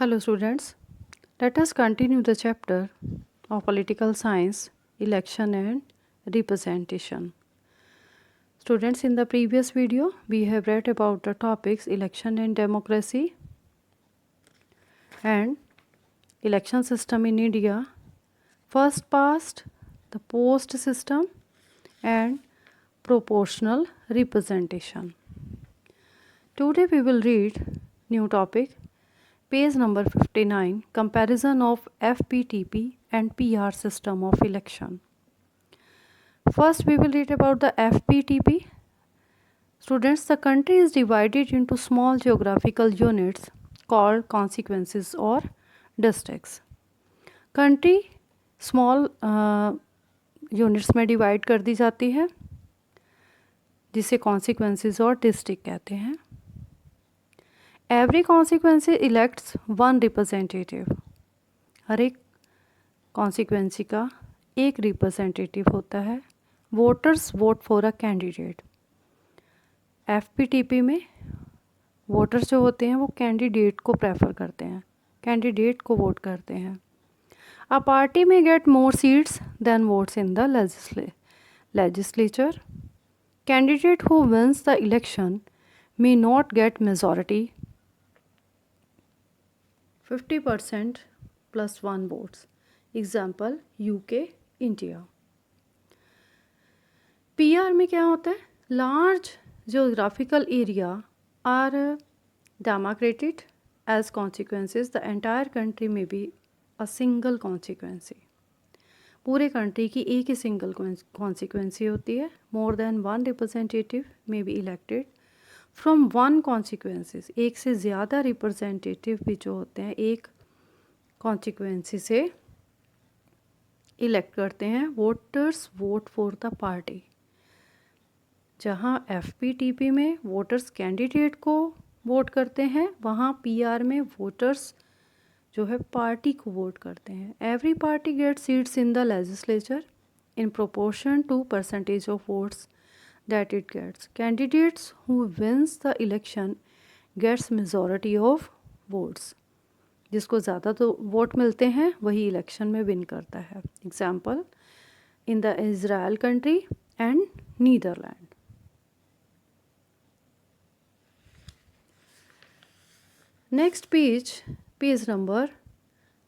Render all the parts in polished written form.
Hello students, let us continue the chapter of political science, election and representation. Students, in the previous video, we have read about the topics election and democracy and election system in India, first past, the post system and proportional representation. Today we will read new topic, page number 59, comparison of FPTP and PR system of election. First we will read about the FPTP. Students, the country is divided into small geographical units called consequences or districts. Country small units में divide कर दी जाती है जिसे consequences और district कहते हैं. Every consequency elects one representative. हर एक कॉन्सिक्वेंसी का एक रिप्रेजेंटेटिव होता है. Voters vote for a candidate. FPTP में वोटर्स जो होते हैं वो कैंडिडेट को प्रेफर करते हैं, कैंडिडेट को वोट करते हैं. A party may get more seats than votes in the legislature. Candidate who wins the election may not get majority 50% plus 1 votes. Example UK, India. PR में क्या होता है? Large geographical area are demarcated as consequences. The entire country may be a single consequency. पूरे country की एक ही single consequency होती है. More than one representative may be elected from one consequencies. एक से ज़्यादा रिप्रेजेंटेटिव भी जो होते हैं एक कॉन्सिक्वेंसी से इलेक्ट करते हैं. Voters vote for the party. जहाँ एफपीटीपी में वोटर्स कैंडिडेट को वोट करते हैं, वहाँ पीआर में वोटर्स जो है पार्टी को वोट करते हैं. Every party get seats in the legislature in proportion to percentage of votes that it gets. Candidates who wins the election gets majority of votes. जिसको ज़्यादा तो वोट मिलते हैं वही इलेक्शन में विन करता है. Example in the Israel country and Netherland. Next page number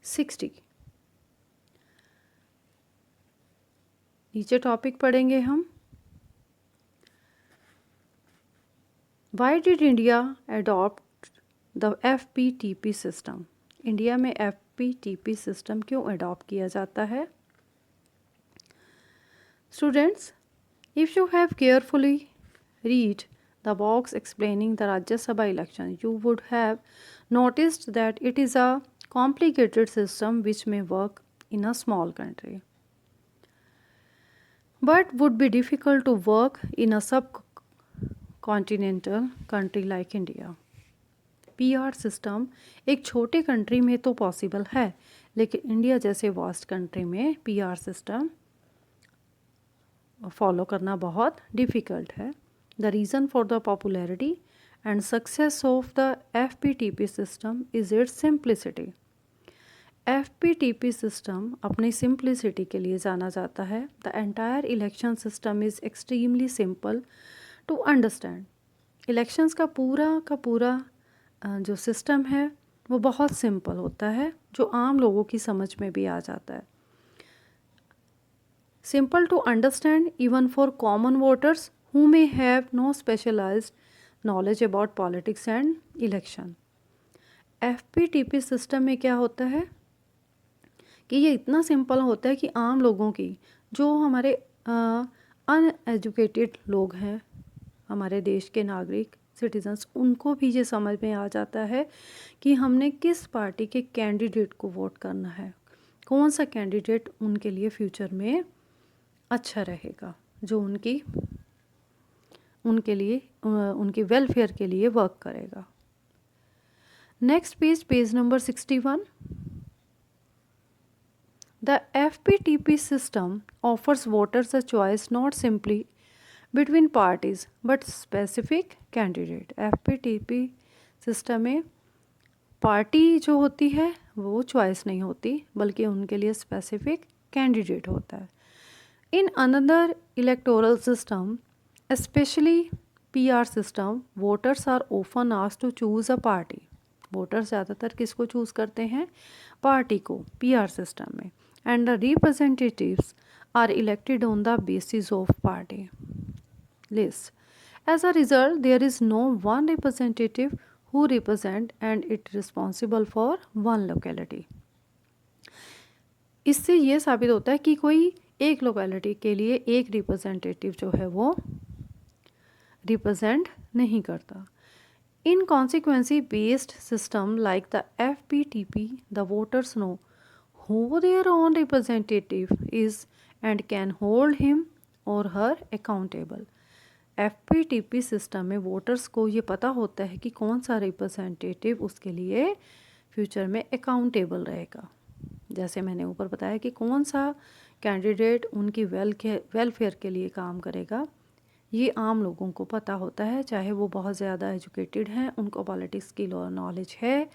60. नीचे टॉपिक पढ़ेंगे हम. Why did India adopt the FPTP system. India में FPTP सिस्टम क्यों अडॉप्ट किया जाता है? Students, if you have carefully read the box explaining the Rajya Sabha election, you would have noticed that it is a complicated system which may work in a small country but would be difficult to work in a subcontinental country like India. PR system एक छोटे country में तो possible है, लेकिन India जैसे vast country में PR system follow करना बहुत डिफ़िकल्ट है. The reason for the popularity and success of the FPTP system is its simplicity. FPTP system अपनी simplicity के लिए जाना जाता है. The entire election system is extremely simple to understand. Elections का पूरा जो system है वो बहुत simple होता है, जो आम लोगों की समझ में भी आ जाता है. Simple to understand even for common voters who may have no specialized knowledge about politics and election. FPTP system में क्या होता है कि ये इतना सिंपल होता है कि आम लोगों की, जो हमारे अनएजुकेटेड लोग हैं, हमारे देश के नागरिक सिटीजन्स, उनको भी ये समझ में आ जाता है कि हमने किस पार्टी के कैंडिडेट को वोट करना है, कौन सा कैंडिडेट उनके लिए फ्यूचर में अच्छा रहेगा, जो उनके लिए उनकी वेलफेयर के लिए वर्क करेगा. Next page number 61. The FPTP system offers voters a choice not simply between parties but specific candidate. FPTP system में पार्टी जो होती है वो चॉइस नहीं होती, बल्कि उनके लिए स्पेसिफिक कैंडिडेट होता है। In another electoral system, specially PR system, voters are often asked to choose a party. Voters ज़्यादातर किसको चूज़ करते हैं? पार्टी को, पीआर सिस्टम में। And the representatives are elected on the basis of party list. As a result, there is no one representative who represent and it responsible for one locality. इससे ये साबित होता है कि कोई एक लोकेलिटी के लिए एक रिप्रेजेंटेटिव जो है वो रिप्रेजेंट नहीं करता. In consequency based system like the FPTP, the voters know who their own representative is and can hold him or her accountable. FPTP system में वोटर्स को ये पता होता है कि कौन सा रिप्रेजेंटेटिव उसके लिए फ्यूचर में अकाउंटेबल रहेगा. जैसे मैंने ऊपर बताया कि कौन सा कैंडिडेट उनकी वेलफेयर के लिए काम करेगा, ये आम लोगों को पता होता है, चाहे वो बहुत ज़्यादा एजुकेटेड हैं, उनको पॉलिटिक्स की नॉलेज है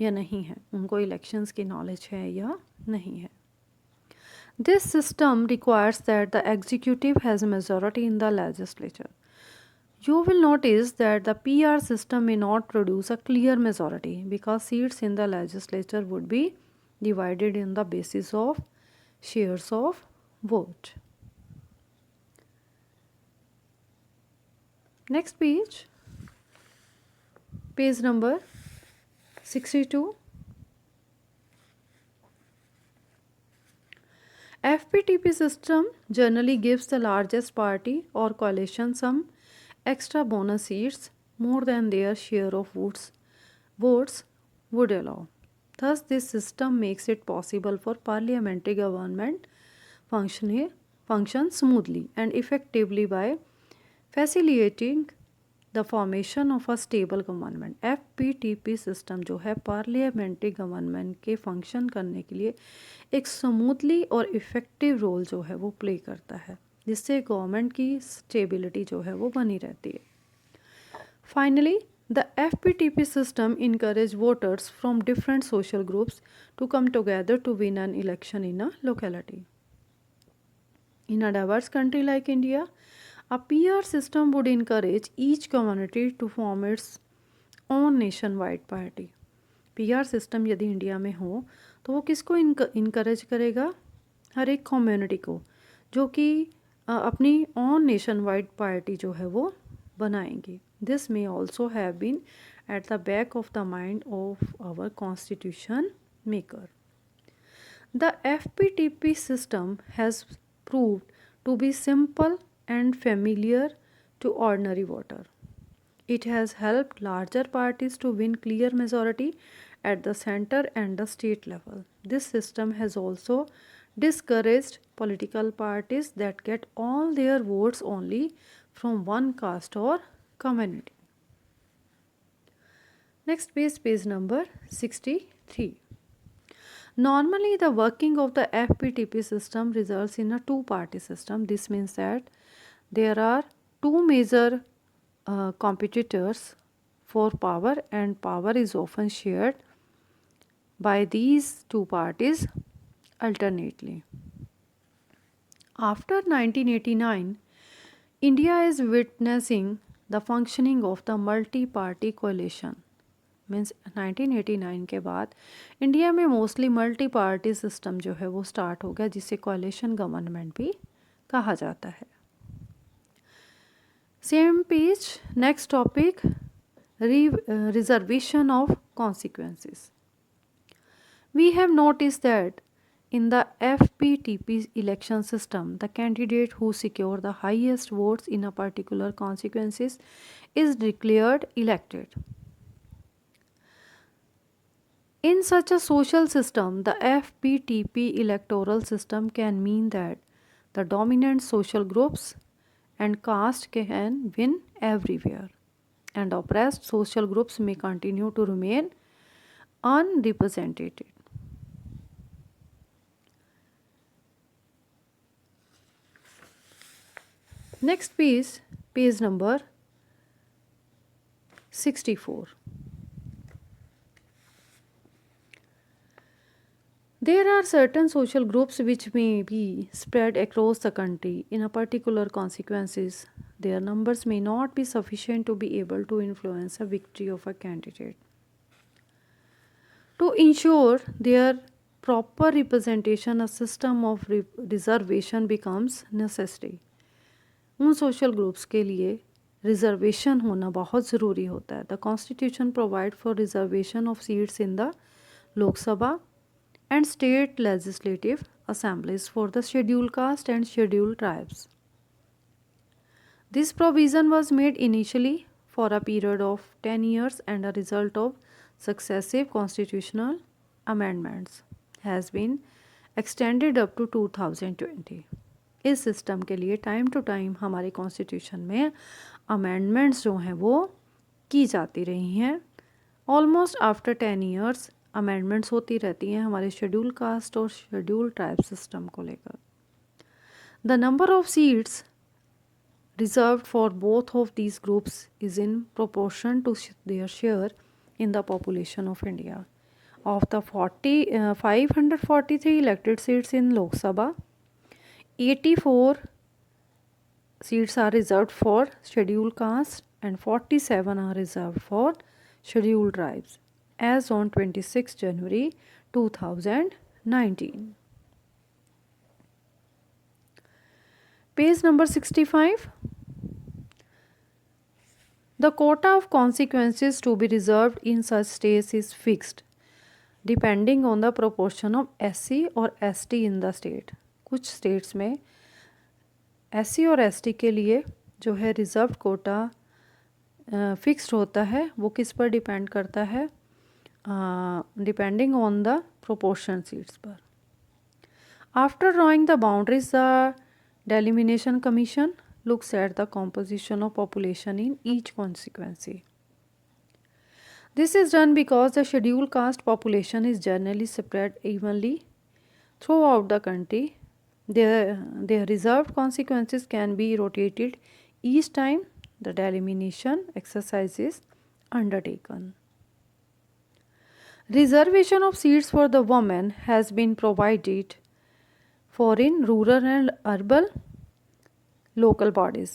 या नहीं है, उनको इलेक्शंस की नॉलेज है या नहीं है. This system requires that the executive has a majority in the legislature. You will notice that the PR system may not produce a clear majority because seats in the legislature would be divided in the basis of shares of vote. Next page, page number 62. FPTP system generally gives the largest party or coalition some extra bonus seats more than their share of votes would allow. Thus, this system makes it possible for parliamentary government function smoothly and effectively by facilitating the formation of a stable government. FPTP system जो है parliamentary government के function करने के लिए एक smoothly और effective role जो है वो प्ले करता है, जिससे गवर्नमेंट की स्टेबिलिटी जो है वो बनी रहती है. Finally the FPTP system encourage voters from different social groups to come together to win an election in a locality. In a diverse country like India, a PR system would encourage each community to form its own nationwide party. PR system यदि India में हो तो वो किसको encourage करेगा? हर एक community को, जो कि अपनी ऑन नेशन वाइड पार्टी जो है वो बनाएंगे. This may also have been at the back of the mind of our constitution maker. The FPTP system has proved to be simple and familiar to ordinary voter. It has helped larger parties to win clear majority at the center and the state level. This system has also discouraged political parties that get all their votes only from one caste or community. Next page, page number 63. Normally, the working of the FPTP system results in a two-party system. This means that there are two major competitors for power, and power is often shared by these two parties alternately. After 1989, India is witnessing the functioning of the multi-party coalition. Means 1989 के बाद India में mostly multi party system जो है वो start हो गया, जिसे कोalition government भी कहा जाता है. Same page, next topic, reservation of consequences. We have notice that in the FPTP election system, the candidate who secure the highest votes in a particular constituencies is declared elected. In such a social system, the FPTP electoral system can mean that the dominant social groups and caste can win everywhere, and oppressed social groups may continue to remain unrepresented. Next page, page number 64. There are certain social groups which may be spread across the country in a particular consequences. Their numbers may not be sufficient to be able to influence a victory of a candidate. To ensure their proper representation, a system of reservation becomes necessary. उन social groups के लिए reservation होना बहुत ज़रूरी होता है. The constitution provide for reservation of seats in the Lok Sabha and state legislative assemblies for the scheduled caste and scheduled tribes. This provision was made initially for a period of 10 years and a result of successive constitutional amendments has been extended up to 2020. इस system के लिए time to time हमारे constitution में amendments जो हैं वो की जाती रही हैं. ऑलमोस्ट आफ्टर 10 ईयर्स अमेंडमेंट्स होती रहती हैं हमारे शेड्यूल कास्ट और शेड्यूल ट्राइब सिस्टम को लेकर. The number of seats reserved for both of these groups is in proportion to their share in the population of India. Of the 543 elected seats in Lok Sabha, 84 seats are reserved for scheduled caste and 47 are reserved for scheduled tribes as on 26 January 2019. Page number 65. The quota of consequences to be reserved in such states is fixed depending on the proportion of SC और ST in the state. कुछ states में SC और ST के लिए जो है reserve Kota fixed होता है. वो किस पर डिपेंड करता है? Depending on the proportion seats पर. After drawing the boundaries the Delimitation Commission looks at the composition of population in each constituency. This is done because the scheduled caste population is generally spread evenly throughout the country. Their reserved consequences can be rotated each time the delimitation exercise is undertaken. Reservation of seats for the women has been provided for in rural and urban local bodies.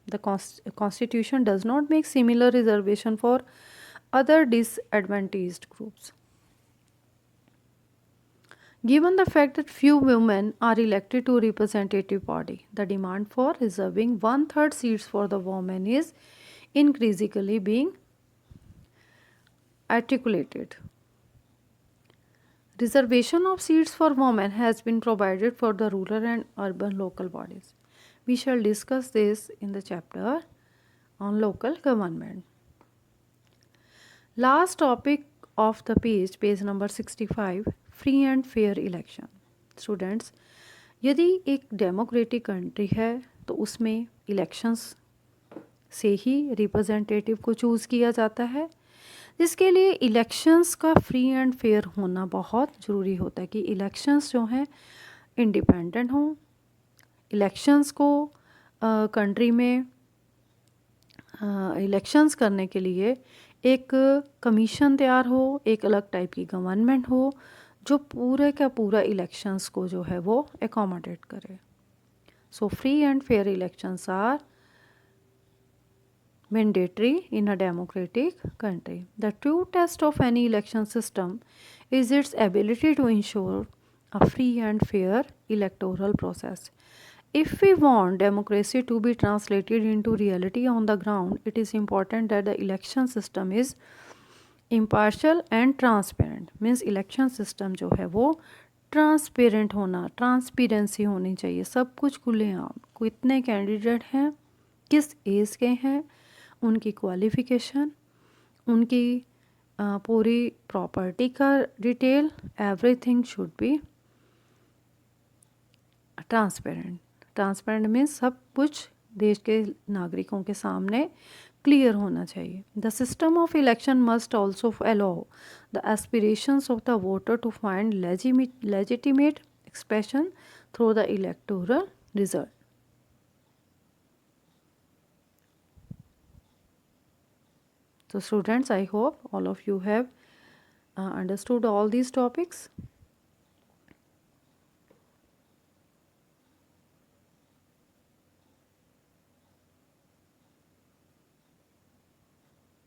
The Constitution does not make similar reservation for other disadvantaged groups. Given the fact that few women are elected to representative body, the demand for reserving 1/3 seats for the women is increasingly being articulated. Reservation of seats for women has been provided for the rural and urban local bodies. We shall discuss this in the chapter on local government. Last topic of the page number 65, free and fair election. Students, यदि एक democratic country है तो उसमें elections से ही representative को choose किया जाता है, जिसके लिए इलेक्शंस का फ्री एंड फेयर होना बहुत ज़रूरी होता है कि इलेक्शंस जो हैं इंडिपेंडेंट हों. इलेक्शंस को कंट्री में इलेक्शंस करने के लिए एक कमीशन तैयार हो, एक अलग टाइप की गवर्नमेंट हो जो पूरे का पूरा इलेक्शंस को जो है वो एकोमोडेट करे. So free and fair elections are mandatory in a democratic country. The true test of any election system is its ability to ensure a free and fair electoral process. If we want democracy to be translated into reality on the ground, it is important that the election system is impartial and transparent. Means election system जो है वो transparent होना, transparency होनी चाहिए, सब कुछ खुलेआम. कितने कैंडिडेट हैं, किस एज के हैं, उनकी क्वालिफ़िकेशन, उनकी पूरी प्रॉपर्टी का detail, everything should be transparent. Transparent means सब कुछ देश के नागरिकों के सामने क्लियर होना चाहिए. The system of election must also allow the aspirations of the voter to find legitimate expression through the electoral result. So students, I hope all of you have understood all these topics.